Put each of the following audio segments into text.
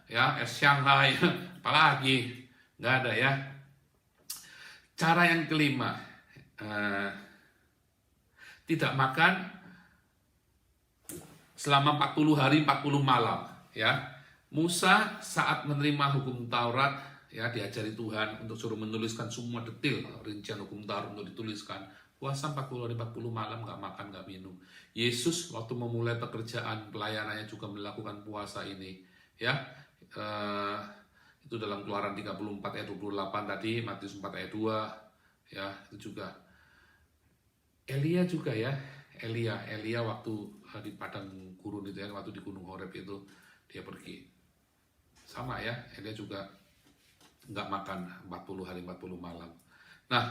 ya, es Shanghai, apalagi nggak ada ya. Cara yang kelima, tidak makan selama 40 hari 40 malam ya. Musa saat menerima hukum Taurat ya, diajari Tuhan untuk suruh menuliskan semua detail rincian hukum Taurat untuk dituliskan. Puasa 40 hari 40 malam, nggak makan nggak minum. Yesus waktu memulai pekerjaan pelayanannya juga melakukan puasa ini ya. Itu dalam Keluaran 34 ayat 28 tadi, Matius 4 ayat 2 ya, itu juga. Elia juga ya, Elia waktu di padang gurun itu ya, waktu di Gunung Horeb itu dia pergi. Sama ya, Elia juga nggak makan 40 hari 40 malam. Nah,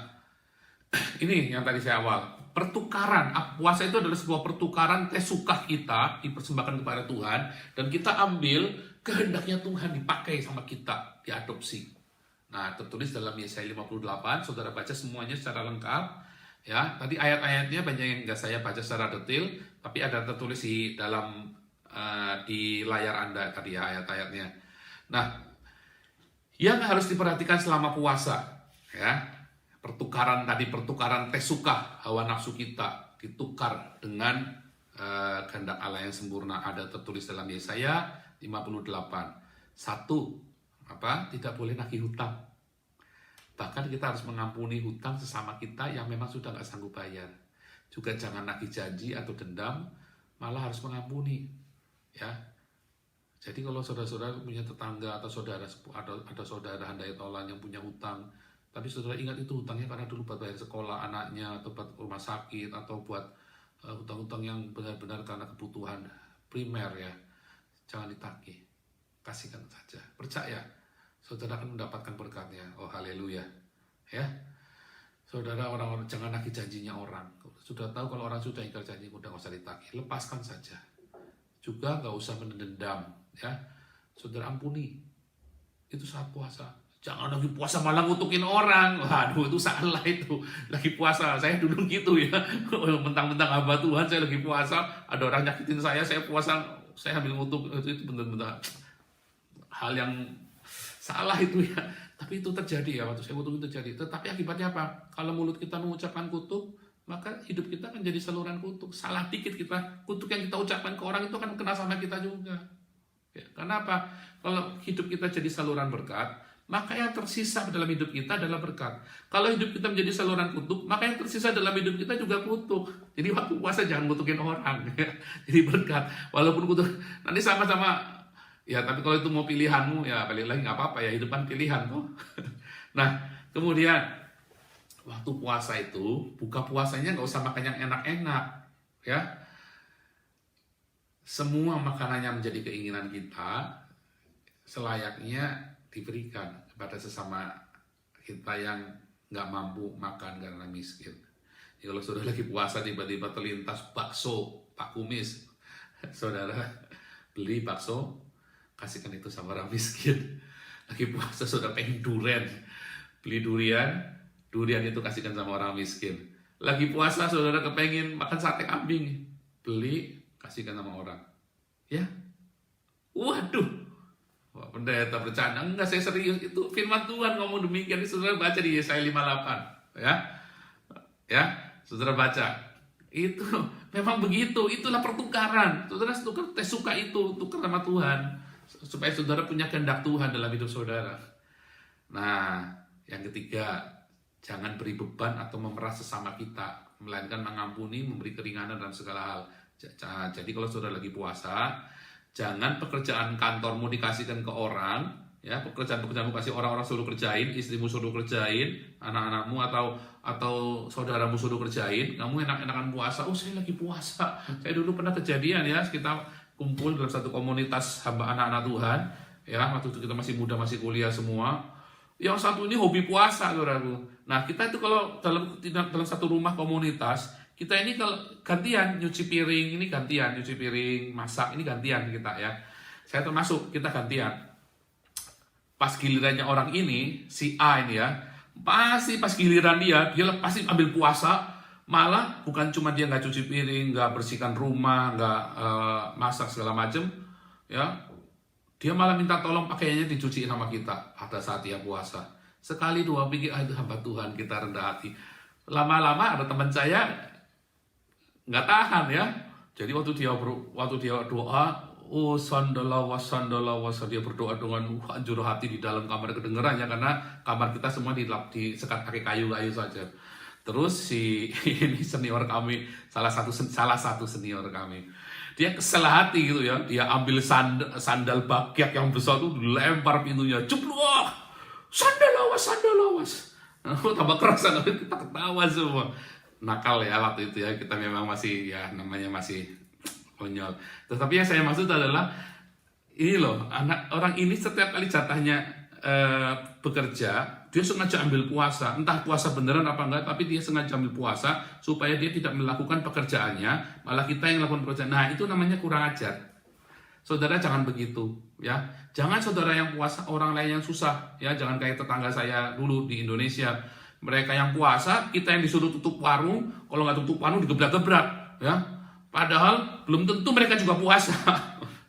ini yang tadi saya awal, pertukaran. Puasa itu adalah sebuah pertukaran tesukah kita dipersembahkan kepada Tuhan, dan kita ambil kehendaknya Tuhan dipakai sama kita, diadopsi. Nah, tertulis dalam Yesaya 58, saudara baca semuanya secara lengkap. Ya, tadi ayat-ayatnya banyak yang nggak saya baca secara detail, tapi ada tertulis di dalam di layar Anda tadi ya ayat-ayatnya. Nah, yang harus diperhatikan selama puasa, ya, pertukaran tesukah, hawa nafsu kita ditukar dengan kehendak Allah yang sempurna, ada tertulis dalam Yesaya 58. Satu, tidak boleh nagih hutang. Bahkan kita harus mengampuni hutang sesama kita yang memang sudah nggak sanggup bayar. Juga jangan nagih janji atau dendam, malah harus mengampuni. Ya, jadi kalau saudara-saudara punya tetangga atau ada saudara handai tolan yang punya hutang, tapi saudara ingat itu hutangnya karena dulu buat bayar sekolah anaknya, atau buat rumah sakit, atau buat hutang-hutang yang benar-benar karena kebutuhan primer ya, jangan ditagih, kasihkan saja. Percaya, saudara akan mendapatkan berkatnya. Oh haleluya. Ya, saudara, orang-orang jangan nagih janjinya orang. Sudah tahu kalau orang sudah ingkar janji, udah nggak usah ditagih, lepaskan saja. Juga nggak usah mendendam, ya. Saudara ampuni. Itu saat puasa. Jangan lagi puasa malah ngutukin orang. Waduh, itu salah itu. Lagi puasa, saya dulu gitu ya. Mentang-mentang hamba Tuhan, saya lagi puasa, ada orang nyakitin saya puasa, saya ambil ngutuk. Itu benar-benar hal yang salah itu ya. Tapi itu terjadi ya, waktu saya kutuk itu terjadi. Tetapi akibatnya apa? Kalau mulut kita mengucapkan kutuk, maka hidup kita akan jadi saluran kutuk. Salah dikit kita, kutuk yang kita ucapkan ke orang itu akan kena sama kita juga. Ya, kenapa? Kalau hidup kita jadi saluran berkat, maka yang tersisa dalam hidup kita adalah berkat. Kalau hidup kita menjadi saluran kutuk, maka yang tersisa dalam hidup kita juga kutuk. Jadi waktu puasa jangan kutukin orang. Ya. Jadi berkat. Walaupun kutuk, nanti sama-sama. Ya, tapi kalau itu mau pilihanmu, ya balik lagi nggak apa-apa ya, hidup kan pilihan tuh. Nah, kemudian waktu puasa itu, buka puasanya nggak usah makan yang enak-enak, ya. Semua makanan yang menjadi keinginan kita selayaknya diberikan kepada sesama kita yang nggak mampu makan karena miskin. Ya, kalau saudara lagi puasa tiba-tiba terlintas bakso Pak Kumis, saudara beli bakso, kasihkan itu sama orang miskin. Lagi puasa saudara pengen durian, beli durian itu kasihkan sama orang miskin. Lagi puasa saudara kepengen makan sate kambing, beli kasihkan sama orang. Ya, waduh, wah, pendeta bercanda, enggak, saya serius, itu firman Tuhan ngomong demikian. Saudara baca di Yesaya 58 ya, saudara baca. Itu memang begitu, itulah pertukaran. Saudara tukar tesuka itu, tukar sama Tuhan, supaya saudara punya kehendak Tuhan dalam hidup saudara. Nah, yang ketiga, jangan beri beban atau memerah sesama kita, melainkan mengampuni, memberi keringanan dalam segala hal. Jadi kalau saudara lagi puasa, jangan pekerjaan kantormu dikasihkan ke orang, ya, pekerjaan-pekerjaanmu kasih orang-orang suruh kerjain, istrimu suruh kerjain, anak-anakmu atau saudaramu suruh kerjain, kamu enak-enakan puasa. Oh, saya lagi puasa. Saya dulu pernah kejadian ya, kita kumpul dalam satu komunitas hamba anak-anak Tuhan, ya, waktu itu kita masih muda, masih kuliah semua. Yang satu ini hobi puasa, saudaraku. Nah, kita itu kalau dalam satu rumah komunitas, kita ini kalau gantian nyuci piring, ini gantian nyuci piring, masak, ini gantian kita ya. Saya termasuk, kita gantian. Pas gilirannya orang ini, si A ini ya, pasti pas giliran dia pasti ambil puasa. Malah bukan cuma dia nggak cuci piring, nggak bersihkan rumah, nggak masak segala macem, ya. Dia malah minta tolong pakaiannya dicuciin sama kita pada saat dia puasa. Sekali dua pikir, itu hamba Tuhan, kita rendah hati. Lama-lama ada teman saya nggak tahan ya. Jadi waktu dia doa, oh sandalawas, dia berdoa dengan hancur hati di dalam kamar, kedengeran ya, karena kamar kita semua disekat pakai kayu-kayu saja. Terus si ini senior kami, salah satu senior kami, dia kesel hati gitu ya, dia ambil sandal bagiak yang besar tuh, dilempar pintunya, ceplok, sandalawas. Tambah keras, kita ketawa semua. Nakal ya waktu itu ya, kita memang masih ya namanya masih konyol. Tetapi yang saya maksud adalah ini loh, orang ini setiap kali jatahnya bekerja, dia sengaja ambil puasa, entah puasa beneran apa enggak, tapi dia sengaja ambil puasa supaya dia tidak melakukan pekerjaannya, malah kita yang melakukan pekerjaan. Nah, itu namanya kurang ajar. Saudara jangan begitu ya. Jangan saudara yang puasa, orang lain yang susah ya. Jangan kayak tetangga saya dulu di Indonesia. Mereka yang puasa, kita yang disuruh tutup warung, kalau nggak tutup warung digebrak-gebrak ya. Padahal belum tentu mereka juga puasa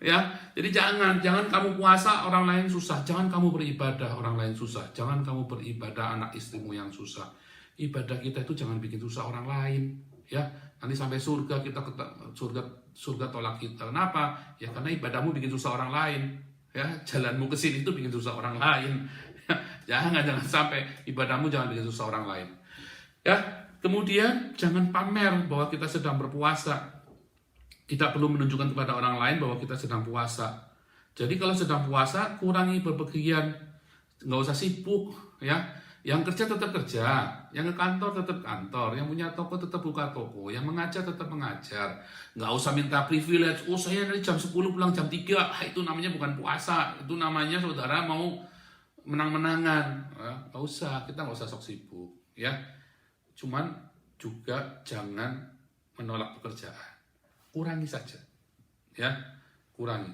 ya. Jadi jangan kamu puasa orang lain susah, jangan kamu beribadah orang lain susah, jangan kamu beribadah anak istrimu yang susah. Ibadah kita itu jangan bikin susah orang lain ya. Nanti sampai surga surga tolak kita. Kenapa? Ya karena ibadahmu bikin susah orang lain ya. Jalanmu ke sini itu bikin susah orang lain. Jangan sampai ibadahmu jangan bikin susah orang lain. Ya, kemudian jangan pamer bahwa kita sedang berpuasa. Tidak perlu menunjukkan kepada orang lain bahwa kita sedang puasa. Jadi kalau sedang puasa, kurangi berpergian, nggak usah sibuk, ya. Yang kerja tetap kerja, yang ke kantor tetap kantor, yang punya toko tetap buka toko, yang mengajar tetap mengajar. Nggak usah minta privilege, oh saya dari jam 10 pulang jam 3, itu namanya bukan puasa, itu namanya saudara mau menang-menangan. Nggak usah, kita nggak usah sok sibuk, ya. Cuman juga jangan menolak pekerjaan. Kurangi saja, ya, kurangi.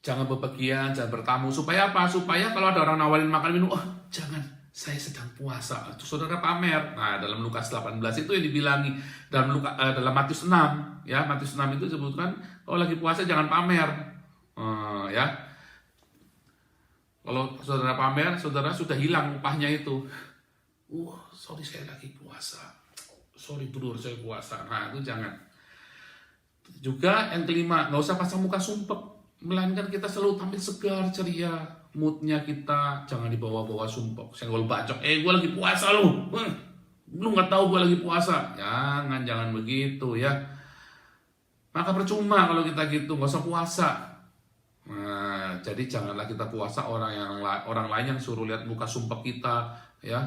Jangan bepergian, jangan bertamu. Supaya apa? Supaya kalau ada orang nawarin makan minum, oh jangan, saya sedang puasa. Itu saudara pamer. Nah, dalam Lukas 18 itu yang dibilangi. Dalam Matius 6, ya, Matius 6 itu disebutkan, kalau lagi puasa jangan pamer, ya. Kalau saudara pamer, saudara sudah hilang upahnya itu. Sorry saya lagi puasa. Sorry bro, saya puasa. Nah, itu jangan. Juga yang kelima, nggak usah pasang muka sumpek. Melainkan kita selalu tampil segar, ceria. Moodnya kita jangan dibawa-bawa sumpek. Senggol bacok, gue lagi puasa lu. Lu nggak tahu gue lagi puasa. Jangan begitu ya. Maka percuma kalau kita gitu, nggak usah puasa. Nah, jadi janganlah kita puasa orang lain yang suruh lihat muka sumpek kita, ya.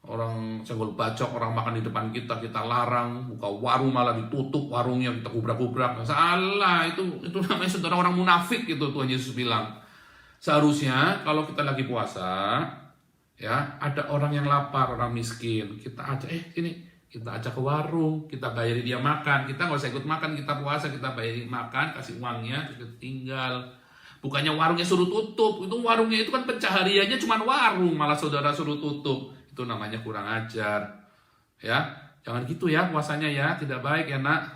Orang senggol bacok, orang makan di depan kita larang, buka warung malah ditutup warungnya, kita gubrak-gubrak. Salah, itu namanya saudara orang munafik gitu, Tuhan Yesus bilang. Seharusnya kalau kita lagi puasa, ya, ada orang yang lapar, orang miskin, kita ajak, kita ajak ke warung, kita bayari dia makan, kita nggak usah ikut makan, kita puasa, kita bayari makan, kasih uangnya, kita tinggal. Bukannya warungnya suruh tutup, itu warungnya itu kan pencahariannya cuma warung, malah saudara suruh tutup. Itu namanya kurang ajar, ya. Jangan gitu ya puasanya ya, tidak baik ya nak.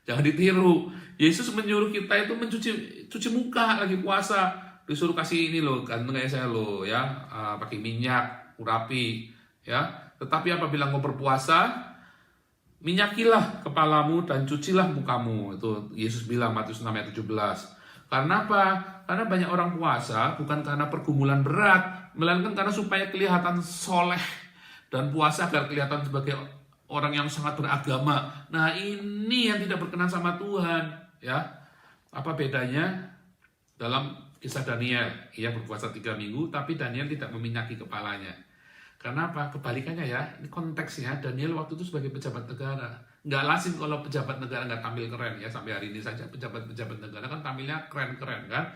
Jangan ditiru. Yesus menyuruh kita itu cuci muka lagi puasa. Disuruh kasih ini loh, ganteng kayak saya loh, ya, pakai minyak, urapi, ya. Tetapi apabila engkau berpuasa, minyakilah kepalamu dan cucilah mukamu. Itu Yesus bilang Matius 6 ayat 17. Karena apa? Karena banyak orang puasa bukan karena pergumulan berat, melainkan karena supaya kelihatan soleh, dan puasa agar kelihatan sebagai orang yang sangat beragama. Nah, ini yang tidak berkenan sama Tuhan, ya. Apa bedanya dalam kisah Daniel? Ia berpuasa 3 minggu, tapi Daniel tidak meminyaki kepalanya. Karena apa? Kebalikannya ya, ini konteksnya, Daniel waktu itu sebagai pejabat negara. Nggak lazim kalau pejabat negara nggak tampil keren ya, sampai hari ini saja pejabat-pejabat negara kan tampilnya keren-keren kan.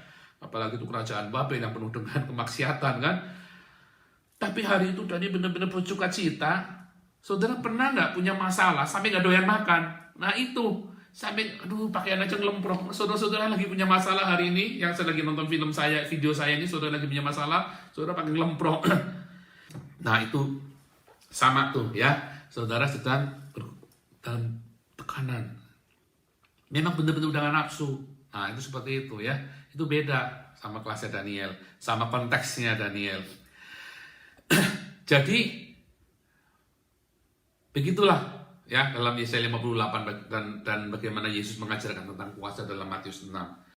Apalagi itu kerajaan Babel yang penuh dengan kemaksiatan kan. Tapi hari itu Daniel benar-benar bersuka cita. Saudara pernah nggak punya masalah sampai nggak doyan makan? Nah itu, sampai pakaian aja ngelemprok. Saudara-saudara lagi punya masalah hari ini, yang saya lagi nonton video saya ini, saudara lagi punya masalah, saudara pakai ngelemprok. Nah itu sama tuh ya, saudara sedang dalam tekanan. Memang benar-benar udah nafsu Nah, itu seperti itu ya. Itu beda sama kelasnya Daniel, sama konteksnya Daniel. Jadi begitulah ya dalam Yesaya 58 dan bagaimana Yesus mengajarkan tentang kuasa dalam Matius 6.